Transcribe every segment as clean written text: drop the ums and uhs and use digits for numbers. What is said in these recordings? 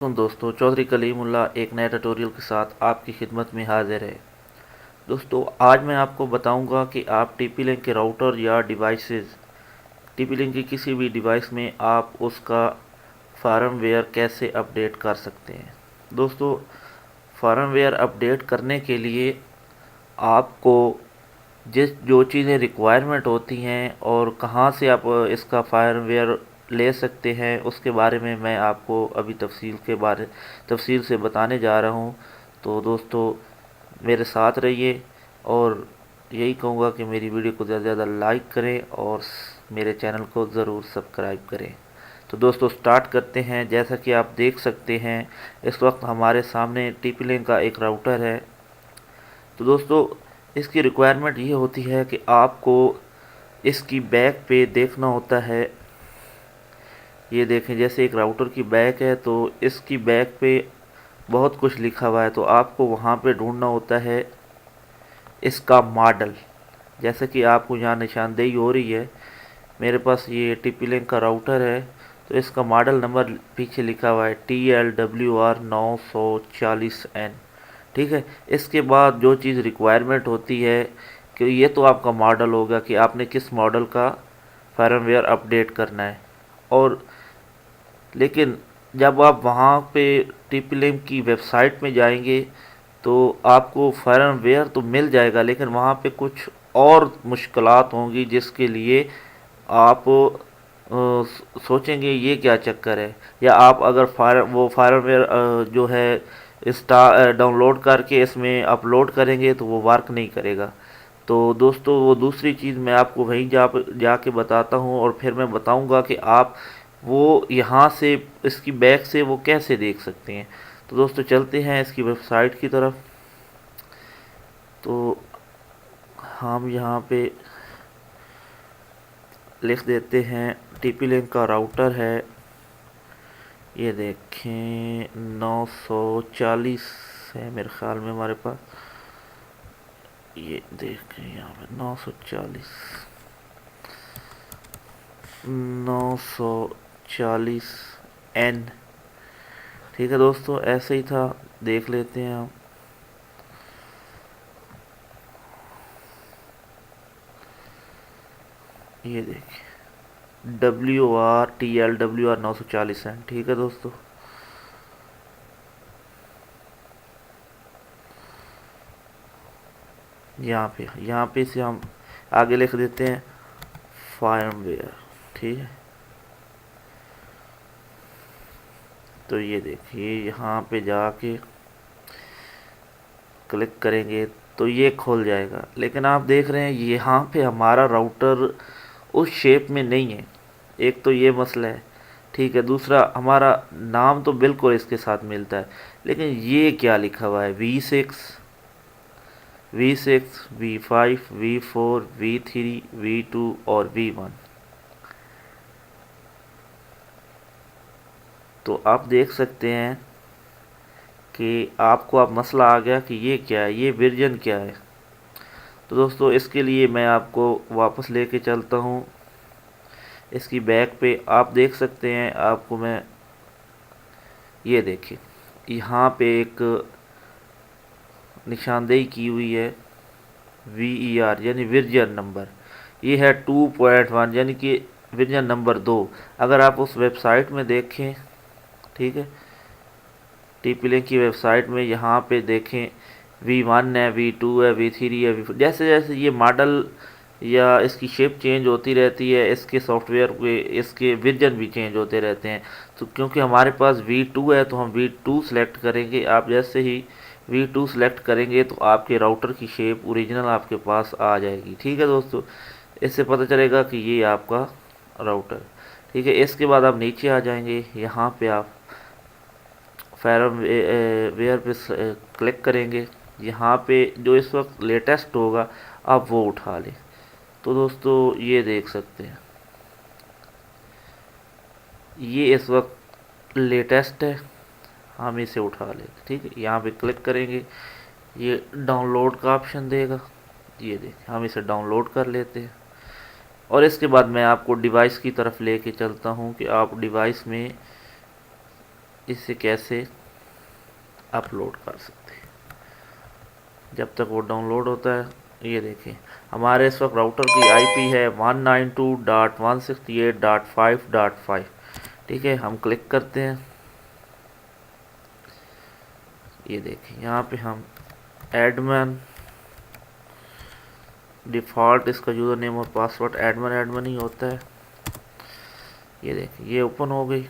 दोस्तों, चौधरी कलीमुल्लाह एक नए ट्यूटोरियल के साथ आपकी खिदमत में हाजिर है। दोस्तों, आज मैं आपको बताऊंगा कि आप टीपी लिंक के राउटर या डिवाइसेस टीपी लिंक की किसी भी डिवाइस में आप उसका फार्मवेयर कैसे अपडेट कर सकते हैं। दोस्तों, फार्मवेयर अपडेट करने के लिए आपको जो चीज़ें रिक्वायरमेंट होती हैं और कहाँ से आप इसका फायरवेयर ले सकते हैं, उसके बारे में मैं आपको अभी तफसील से बताने जा रहा हूँ। तो दोस्तों, मेरे साथ रहिए और यही कहूँगा कि मेरी वीडियो को ज़्यादा से ज़्यादा लाइक करें और मेरे चैनल को ज़रूर सब्सक्राइब करें। तो दोस्तों, स्टार्ट करते हैं। जैसा कि आप देख सकते हैं, इस वक्त हमारे सामने टीपी लिंक का एक राउटर है। तो दोस्तों, इसकी रिक्वायरमेंट ये होती है कि आपको इसकी बैक पे देखना होता है। ये देखें, जैसे एक राउटर की बैक है तो इसकी बैक पे बहुत कुछ लिखा हुआ है, तो आपको वहाँ पे ढूंढना होता है इसका मॉडल। जैसे कि आपको यहाँ निशानदेही हो रही है, मेरे पास ये टीपी लिंक का राउटर है, तो इसका मॉडल नंबर पीछे लिखा हुआ है TLWR940N। ठीक है। इसके बाद जो चीज़ रिक्वायरमेंट होती है कि ये तो आपका मॉडल होगा कि आपने किस मॉडल का फार्मवेयर अपडेट करना है। और लेकिन जब आप वहाँ पे टीपी लिंक की वेबसाइट में जाएंगे तो आपको फार्मवेयर तो मिल जाएगा, लेकिन वहाँ पे कुछ और मुश्किलात होंगी जिसके लिए आप सोचेंगे ये क्या चक्कर है। या आप अगर फार्मवेयर जो है डाउनलोड करके इसमें अपलोड करेंगे तो वो वर्क नहीं करेगा। तो दोस्तों, वो दूसरी चीज़ मैं आपको वहीं जाके बताता हूँ और फिर मैं बताऊँगा कि आप वो यहाँ से इसकी बैक से वो कैसे देख सकते हैं। तो दोस्तों, चलते हैं इसकी वेबसाइट की तरफ। तो हम यहाँ पे लिख देते हैं टीपी लिंक का राउटर है, ये देखें 940 है मेरे ख्याल में हमारे पास। ये देखें यहाँ पे 940N। ठीक है दोस्तों, ऐसे ही था, देख लेते हैं हम। ये देखिए WRTLWR940N। ठीक है दोस्तों, यहाँ पे से हम आगे लिख देते हैं फार्मवेयर। ठीक है। तो ये देखिए, यहाँ पे जाके क्लिक करेंगे तो ये खोल जाएगा, लेकिन आप देख रहे हैं यहाँ पे हमारा राउटर उस शेप में नहीं है। एक तो ये मसला है। ठीक है। दूसरा, हमारा नाम तो बिल्कुल इसके साथ मिलता है, लेकिन ये क्या लिखा हुआ है V6 V5 V4 V3 V2 और V1। तो आप देख सकते हैं कि आपको अब मसला आ गया कि ये क्या है, ये वर्जन क्या है। तो दोस्तों, इसके लिए मैं आपको वापस लेके चलता हूँ। इसकी बैक पे आप देख सकते हैं, आपको मैं ये देखिए यहाँ पे एक निशानदेही की हुई है VER यानी वर्जन नंबर। ये है 2.1 यानी कि वर्जन नंबर 2। अगर आप उस वेबसाइट में देखें, ठीक है, टीपी लिंक की वेबसाइट में यहाँ पे देखें V1 है, V2 है, V3 है, V4। जैसे जैसे ये मॉडल या इसकी शेप चेंज होती रहती है, इसके सॉफ्टवेयर पे इसके वर्जन भी चेंज होते रहते हैं। तो क्योंकि हमारे पास V2 है तो हम V2 सेलेक्ट करेंगे। आप जैसे ही V2 सेलेक्ट करेंगे तो आपके राउटर की शेप ओरिजिनल आपके पास आ जाएगी। ठीक है दोस्तों, इससे पता चलेगा कि ये आपका राउटर। ठीक है। इसके बाद आप नीचे आ जाएंगे, यहाँ पे आप फार्मवेयर पे क्लिक करेंगे। यहाँ पे जो इस वक्त लेटेस्ट होगा आप वो उठा लें। तो दोस्तों, ये देख सकते हैं, ये इस वक्त लेटेस्ट है, हम इसे उठा लेते। ठीक है। यहाँ पे क्लिक करेंगे, ये डाउनलोड का ऑप्शन देगा। ये देखिए, हम इसे डाउनलोड कर लेते हैं। और इसके बाद मैं आपको डिवाइस की तरफ लेके चलता हूँ कि आप डिवाइस में इसे कैसे अपलोड कर सकते हैं। जब तक वो डाउनलोड होता है, ये देखें हमारे इस वक्त राउटर की आईपी है 192.168.5.5। ठीक है, हम क्लिक करते हैं। ये देखें यहाँ पे हम एडमिन डिफ़ॉल्ट इसका यूज़र नेम और पासवर्ड एडमिन ही होता है। ये देखें ये ओपन हो गई।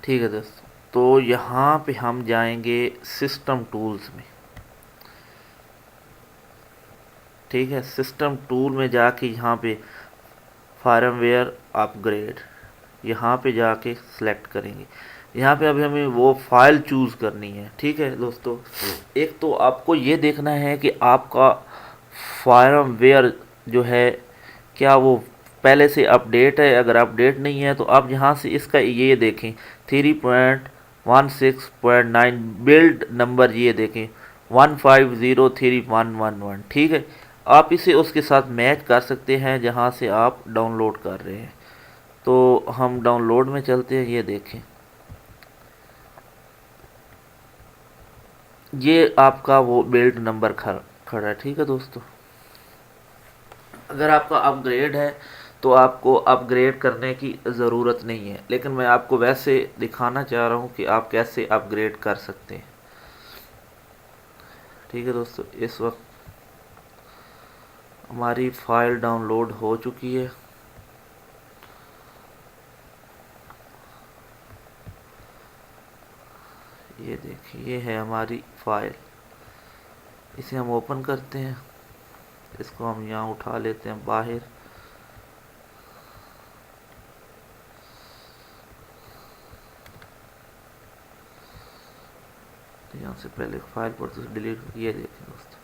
ठीक है दोस्तों, तो यहाँ पे हम जाएंगे सिस्टम टूल्स में। ठीक है, सिस्टम टूल में जाके यहाँ पे फार्मवेयर अपग्रेड, यहाँ पे जाके सिलेक्ट करेंगे। यहाँ पे अभी हमें वो फाइल चूज़ करनी है। ठीक है दोस्तों, एक तो आपको ये देखना है कि आपका फार्मवेयर जो है क्या वो पहले से अपडेट है। अगर अपडेट नहीं है तो आप यहाँ से इसका ये देखें 3.16.9 बिल्ड नंबर, ये देखें 1503.111। ठीक है, आप इसे उसके साथ मैच कर सकते हैं जहाँ से आप डाउनलोड कर रहे हैं। तो हम डाउनलोड में चलते हैं। ये देखें ये आपका वो बिल्ड नंबर खड़ा है। ठीक है दोस्तों, अगर आपका अपग्रेड है तो आपको अपग्रेड करने की ज़रूरत नहीं है, लेकिन मैं आपको वैसे दिखाना चाह रहा हूँ कि आप कैसे अपग्रेड कर सकते हैं। ठीक है दोस्तों, इस वक्त हमारी फ़ाइल डाउनलोड हो चुकी है। ये देखिए ये है हमारी फ़ाइल। इसे हम ओपन करते हैं। इसको हम यहाँ उठा लेते हैं बाहर। तो यहाँ से पहले फाइल पर तो डिलीट, ये देखें दोस्तों,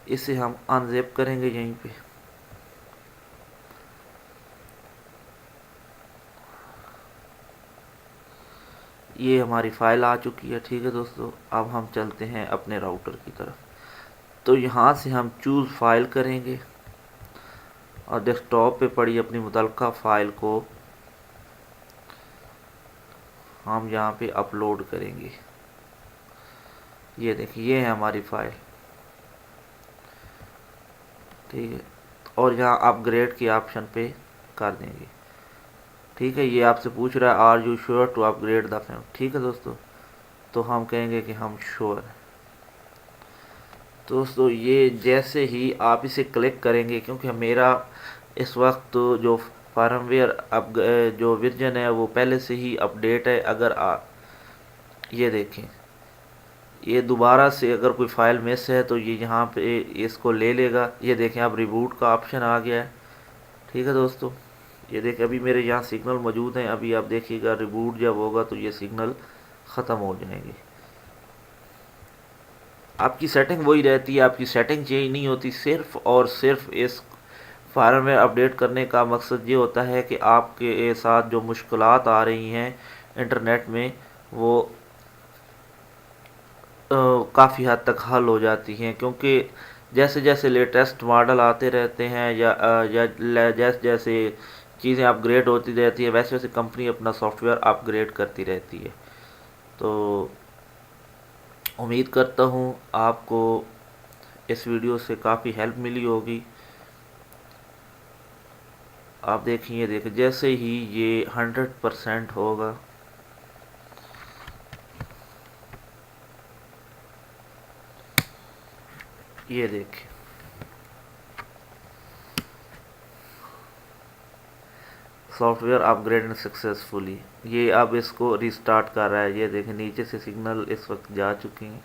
इसे हम अनजिप करेंगे यहीं पे। ये हमारी फ़ाइल आ चुकी है। ठीक है दोस्तों, अब हम चलते हैं अपने राउटर की तरफ। तो यहाँ से हम चूज़ फाइल करेंगे और डेस्कटॉप पे पड़ी अपनी मुतलका फ़ाइल को हम यहाँ पे अपलोड करेंगे। ये देखिए ये है हमारी फ़ाइल। ठीक है, और यहाँ अपग्रेड के ऑप्शन पे कर देंगे। ठीक है, ये आपसे पूछ रहा है are you sure to upgrade the file. ठीक है दोस्तों, तो हम कहेंगे कि हम श्योर हैं। दोस्तों ये जैसे ही आप इसे क्लिक करेंगे, क्योंकि मेरा इस वक्त जो फार्मवेयर अब जो वर्जन है वो पहले से ही अपडेट है। अगर ये देखें ये दोबारा से अगर कोई फ़ाइल मिस है तो ये यहाँ पे इसको ले लेगा। ये देखें अब रिबूट का ऑप्शन आ गया है। ठीक है दोस्तों, ये देखें अभी मेरे यहाँ सिग्नल मौजूद हैं। अभी आप देखिएगा रिबूट जब होगा तो ये सिग्नल ख़त्म हो जाएंगे। आपकी सेटिंग वही रहती है, आपकी सेटिंग चेंज नहीं होती। सिर्फ़ और सिर्फ इस फार्मवेयर अपडेट करने का मकसद ये होता है कि आपके साथ जो मुश्किलात आ रही हैं इंटरनेट में वो काफ़ी हद तक हल हो जाती हैं। क्योंकि जैसे जैसे लेटेस्ट मॉडल आते रहते हैं या जैसे जैसे चीज़ें अपग्रेड होती रहती है, वैसे वैसे कंपनी अपना सॉफ्टवेयर अपग्रेड करती रहती है। तो उम्मीद करता हूँ आपको इस वीडियो से काफ़ी हेल्प मिली होगी। आप देखिए जैसे ही ये 100% होगा, ये देखिए सॉफ्टवेयर अपग्रेड सक्सेसफुली। ये अब इसको रिस्टार्ट कर रहा है। ये देखें नीचे से सिग्नल इस वक्त जा चुके हैं।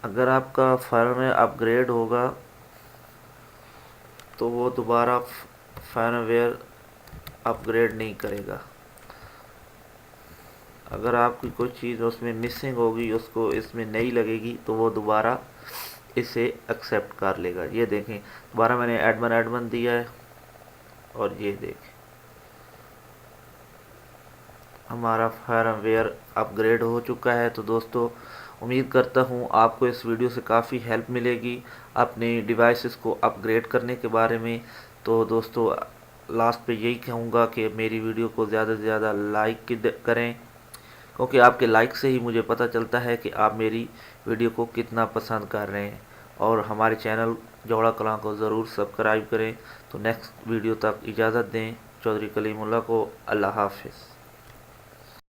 अगर आपका फार्मवेयर अपग्रेड होगा तो वो दोबारा फार्मवेयर अपग्रेड नहीं करेगा। अगर आपकी कोई चीज़ उसमें मिसिंग होगी, उसको इसमें नहीं लगेगी, तो वो दोबारा इसे एक्सेप्ट कर लेगा। ये देखें, दोबारा मैंने एडमिन दिया है और ये देखें हमारा फायरवेयर अपग्रेड हो चुका है। तो दोस्तों, उम्मीद करता हूँ आपको इस वीडियो से काफ़ी हेल्प मिलेगी अपने डिवाइसेस को अपग्रेड करने के बारे में। तो दोस्तों, लास्ट पे यही कहूँगा कि मेरी वीडियो को ज़्यादा से ज़्यादा लाइक करें, क्योंकि आपके लाइक से ही मुझे पता चलता है कि आप मेरी वीडियो को कितना पसंद कर रहे हैं। और हमारे चैनल जोड़ा कलां को ज़रूर सब्सक्राइब करें। तो नेक्स्ट वीडियो तक इजाज़त दें चौधरी कलीमुल्लाह को। अल्लाह हाफ़िज़।